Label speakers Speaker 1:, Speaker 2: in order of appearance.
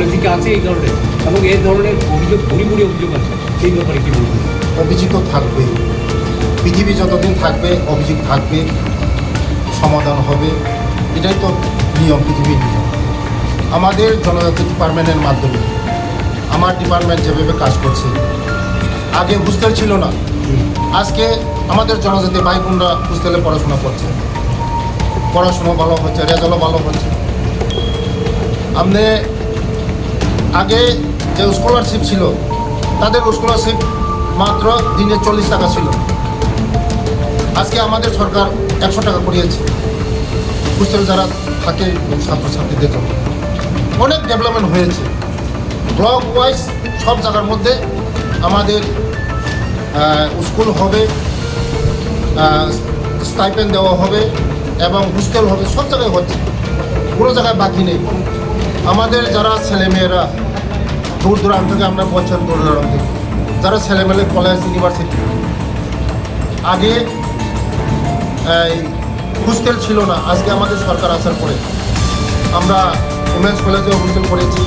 Speaker 1: অভিযোগ আছে এই ধরনের, এবং এই ধরনের অভিযোগ ভুরি অভিযোগ আছে, সেই ব্যাপারে কী বলবেন?
Speaker 2: অভিযোগ তো থাকবেই, পৃথিবী যতদিন থাকবে অভিযোগ থাকবে, সমাধান হবে, এটাই তো নিয়ম, পৃথিবীর নিয়ম। আমাদের জনজাতি ডিপার্টমেন্টের মাধ্যমে আমার ডিপার্টমেন্ট যেভাবে কাজ করছে, আগে হোস্টেল ছিল না, আজকে আমাদের জনজাতি ভাই বোনরা হোস্টেলে পড়াশোনা করছে, পড়াশোনা ভালো হচ্ছে, রেজাল্টও ভালো হচ্ছে। আপনি আগে যে স্কলারশিপ ছিল, তাদের স্কলারশিপ মাত্র দিনে 40 টাকা ছিল, আজকে আমাদের সরকার 100 টাকা করিয়েছে হোস্টেল যারা থাকে ছাত্রছাত্রীদের জন্য। অনেক ডেভেলপমেন্ট হয়েছে ব্লক ওয়াইজ, সব জায়গার মধ্যে আমাদের স্কুল হবে, স্টাইপেন্ড দেওয়া হবে এবং হোস্টেল হবে, সব জায়গায় হচ্ছে, কোনো জায়গায় বাকি নেই। আমাদের যারা ছেলেমেয়েরা দূর দূরান্ত থেকে, আমরা বলছেন দূর দূরান্ত থেকে যারা ছেলেমেয়ে কলেজ ইউনিভার্সিটি, আগে হোস্টেল ছিল না, আজকে আমাদের সরকার আসার পরে আমরা উমেন্স কলেজে হোস্টেল করেছি।